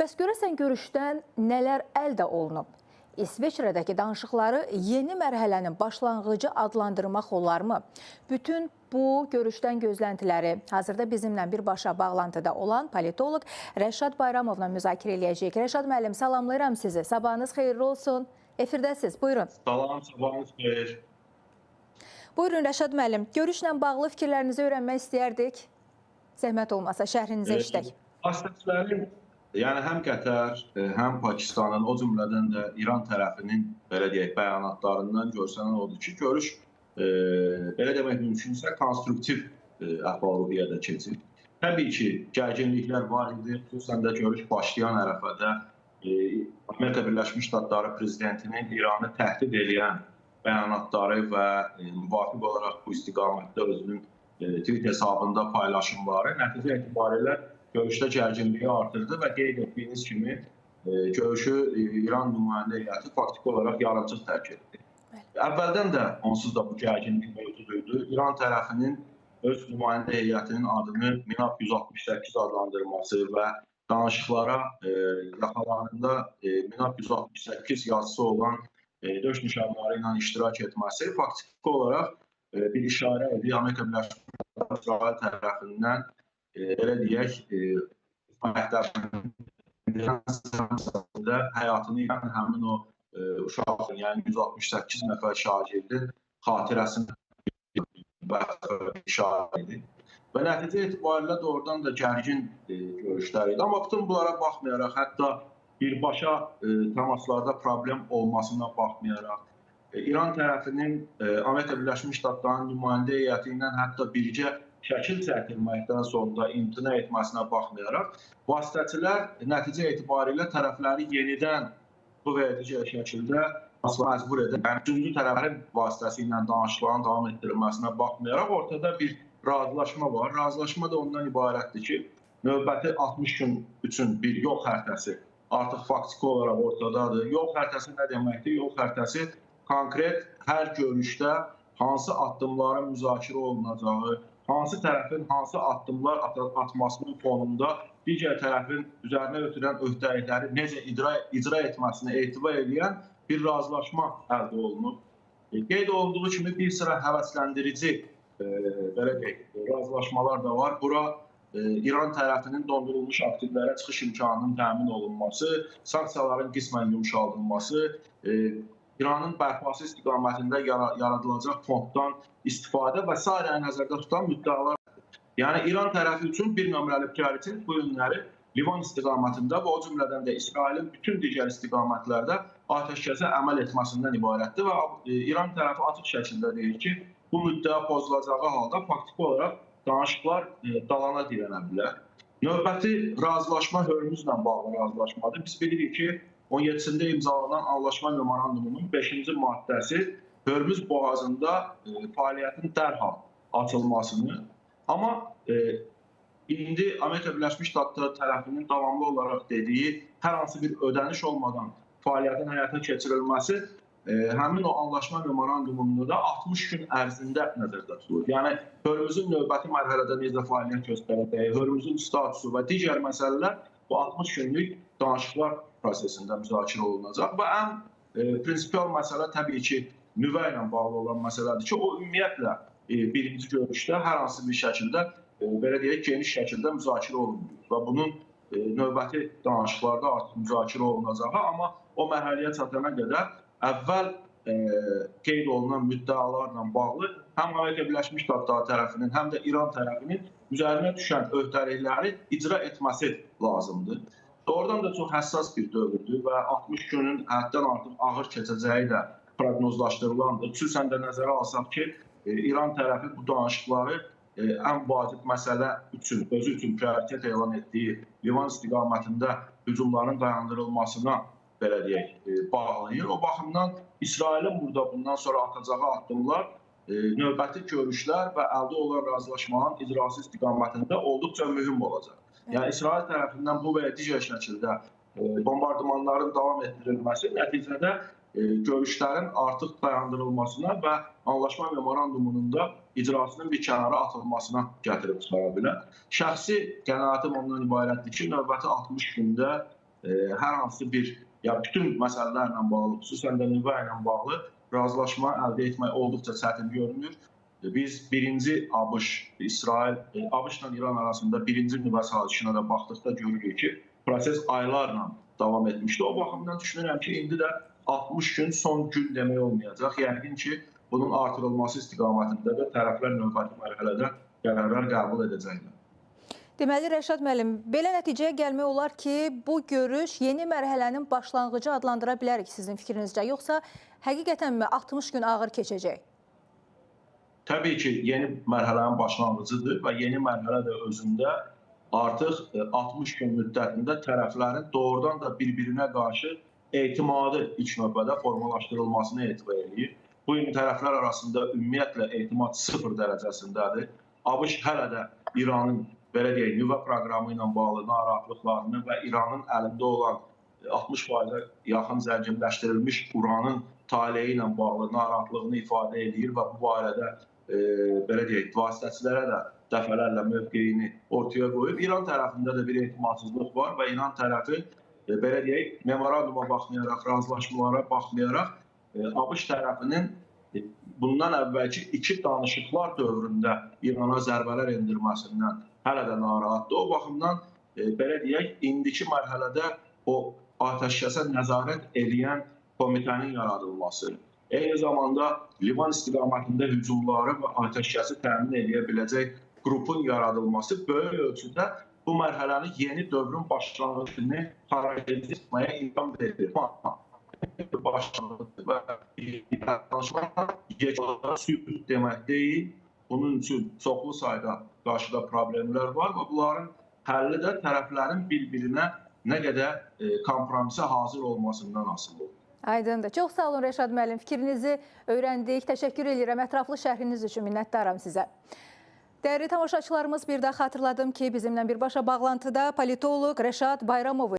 Bəs görəsən görüşdən nələr əldə olunub? İsveçrədəki danışıqları yeni mərhələnin başlanğıcı adlandırmaq olarmı? Bütün bu görüşdən gözləntiləri hazırda bizimlə birbaşa bağlantıda olan politoloq Rəşad Bayramovla müzakirə eləyəcəyik. Rəşad müəllim, salamlayıram sizi. Sabahınız xeyirli olsun. Efirdəsiz, buyurun. Salam, sabahınız xeyir. Buyurun Rəşad müəllim, görüşlə bağlı fikirlərinizi öyrənmək istəyərdik. Zəhmət olmasa şərhinizi eşidək. Vasitələrin, yəni həm Qətər, həm Pakistanın, o cümlədən də İran tərəfinin belə deyək bəyanatlarından görsənən odur ki, görüş belə demək mümkünsə konstruktiv əhval-ruhiyyədə keçir. Təbii ki, gərginliklər var idi, xüsusən də görüş başlayan ərəfədə Amerika Birləşmiş Ştatları prezidentinin İranı təhdid edən bəyanatları və müvafiq olaraq bu istiqamətdə özünün Twitter hesabında paylaşımları nəticə etibarilə görüşdə gərginliyi artırdı və qeyd etdiyiniz kimi görüşü İran nümayəndə heyəti faktiki olaraq yarımçıq tərk etdi. Əvvəldən də onsuz da bu gərginlik mövcud idi. İran tərəfinin öz nümayəndə heyətinin adını MİNAP 168 adlandırması və danışıqlara yaxalarında MİNAP 168 yazısı olan döyüş nişanları ilə iştirak etməsi faktiki olaraq bir işarə idi. Amerika Birləşmiş Ştatları tərəfindən belə deyək, həyatını itirən həmin o uşaq, yəni 168 nəfər şagirdin xatirəsində işarə idi. Və nəticə etibarilə doğrudan da gərgin görüşlər idi. Amma bütün bunlara baxmayaraq, hətta birbaşa təmaslarda problem olmasına baxmayaraq, İran tərəfinin Amerika Birləşmiş Ştatlarının nümayəndə heyəti ilə hətta birgə şəkil çəkilməkdən sonra imtina etməsinə baxmayaraq, vasitəçilər nəticə etibarilə tərəfləri yenidən bu verici şəkildə məcbur edən, yəni üçüncü tərəflərin vasitəsilə danışıqların davam etdirilməsinə baxmayaraq, ortada bir razılaşma var. Razılaşma da ondan ibarətdir ki, növbəti 60 gün üçün bir yol xəritəsi artıq faktiki olaraq ortadadır. Yol xəritəsi nə deməkdir? Yol xəritəsi konkret hər görüşdə hansı addımların müzakirə olunacağı, hansı tərəfin hansı addımlar atmasının fonunda digər tərəfin üzərinə ötürən öhdəlikləri necə icra etməsinə etibar edən bir razılaşma əldə olunub. Qeyd olunduğu kimi bir sıra həvəsləndirici belə deyək, razılaşmalar da var. Bura İran tərəfinin dondurulmuş aktivlərə çıxış imkanının təmin olunması, sanksiyaların qismən yumşaldılması, İranın bərpası istiqamətində yaradılacaq fonddan istifadə və s. nəzərdə tutan müddəalar. Yəni İran tərəfi üçün bir nömrəli prioritet bu günləri Livan istiqamətində və o cümlədən də İsrailin bütün digər istiqamətlərdə atəşkəsə əməl etməsindən ibarətdir və İran tərəfi açıq şəkildə deyir ki, bu müddəa pozulacağı halda faktiki olaraq danışıqlar dalana dirənə bilər. Növbəti razılaşma Hörmüzlə bağlı razılaşmadır. Biz bilirik ki, 17-sində imzalanan anlaşma memorandumunun 5-ci maddəsi Hörmüz boğazında fəaliyyətin dərhal açılmasını, amma indi Amerika Birləşmiş Ştatları tərəfinin davamlı olaraq dediyi hər hansı bir ödəniş olmadan fəaliyyətin həyata keçirilməsi həmin o anlaşma memorandumunda da 60 gün ərzində nəzərdə tutulur. Yəni Hörmüzün növbəti mərhələdə necə fəaliyyət göstərəcəyi, Hörmüzün statusu və digər məsələlər bu 60 günlük danışıqlar prosesində müzakirə olunacaq və ən prinsipial məsələ təbii ki, nüvə ilə bağlı olan məsələdir ki, o ümumiyyətlə birinci görüşdə hər hansı bir şəkildə, belə deyək, geniş şəkildə müzakirə olunmuyor və bunun növbəti danışıqlarda artıq müzakirə olunacağı, amma o mərhələyə çatana qədər əvvəl qeyd olunan müddəalarla bağlı həm Amerika Birləşmiş Ştatları tərəfinin, həm də İran tərəfinin üzərinə düşən öhdəlikləri icra etməsi lazımdır. Doğrudan da çox həssas bir dövrdür və 60 günün həddən artıq ağır keçəcəyi də proqnozlaşdırılandır. Xüsusən də nəzərə alsaq ki, İran tərəfi bu danışıqları ən vacib məsələ üçün, özü üçün prioritet elan etdiyi Livan istiqamətində hücumların dayandırılmasına belə deyək, bağlayır. O baxımdan İsrailin burada bundan sonra atacağı addımlar növbəti görüşlər və əldə olan razılaşmanın icrası istiqamətində olduqca mühüm olacaq. Yəni İsrail tərəfindən bu və ya digər şəkildə bombardımanların davam etdirilməsi nəticədə görüşlərin artıq dayandırılmasına və anlaşma memorandumunun da icrasının bir kənara atılmasına gətirib çıxara bilər. Şəxsi qənaətim ondan ibarətdir ki, növbəti 60 gündə hər hansı bir, ya bütün məsələlərlə bağlı, xüsusən də nüvə ilə bağlı razılaşma əldə etmək olduqca çətin görünür. Biz birinci ABŞ, İsrail, ABŞ-la İran arasında birinci nüvə sazişinə də baxdıqda görürük ki, proses aylarla davam etmişdi. O baxımdan düşünürəm ki, indi də 60 gün son gün demək olmayacaq. Yəqin ki, bunun artırılması istiqamətində də tərəflər növbəti mərhələdə qərarlar qəbul edəcəklər. Deməli, Rəşad müəllim, belə nəticəyə gəlmək olar ki, bu görüş yeni mərhələnin başlanğıcı adlandıra bilərik sizin fikrinizcə, yoxsa həqiqətənmi 60 gün ağır keçəcək? Təbii ki, yeni mərhələnin başlanğıcıdır və yeni mərhələ də özündə artıq 60 gün müddətində tərəflərin doğrudan da bir-birinə qarşı etimadı ilk növbədə formalaşdırılmasını etibar edir. Bu gün tərəflər arasında ümumiyyətlə etimad 0 dərəcəsindədir. ABŞ hələ də İranın, belə deyək, nüvə proqramı ilə bağlı narahatlıqlarını və İranın əlində olan 60%-ə yaxın zənginləşdirilmiş uranın taleyi ilə bağlı narahatlığını ifadə edir və bu barədə belə deyək, vasitəçilərə də dəfələrlə mövqeyini ortaya qoyub. İran tərəfində də bir etimadsızlıq var və İran tərəfi, belə deyək, memoranduma baxmayaraq, razılaşmalara baxmayaraq, ABŞ tərəfinin bundan əvvəlki 2 danışıqlar dövründə İrana zərbələr endirməsindən hələ də narahatdır. O baxımdan, belə deyək, indiki mərhələdə o atəşkəsə nəzarət edən komitənin yaradılması, eyni zamanda Livan istiqamətində hücumları və atəşkəsi təmin edə biləcək qrupun yaradılması böyük ölçüdə bu mərhələnin yeni dövrün başlanğıcını xarakterizə etməyə imkan verir. Başlanğıcı və danışıqlar yekununda sülh demək deyil. Bunun üçün çoxlu sayda qarşıda problemlər var və bunların həlli də tərəflərin bir-birinə nə qədər kompromisə hazır olmasından asılı olur. Aydındır. Çox sağ olun Rəşad müəllim. Fikrinizi öyrəndik. Təşəkkür edirəm. Ətraflı şərhiniz üçün minnətdaram sizə. Dəyərli tamaşaçılarımız, bir daha xatırladım ki, bizimlə birbaşa bağlantıda politoloq Rəşad Bayramov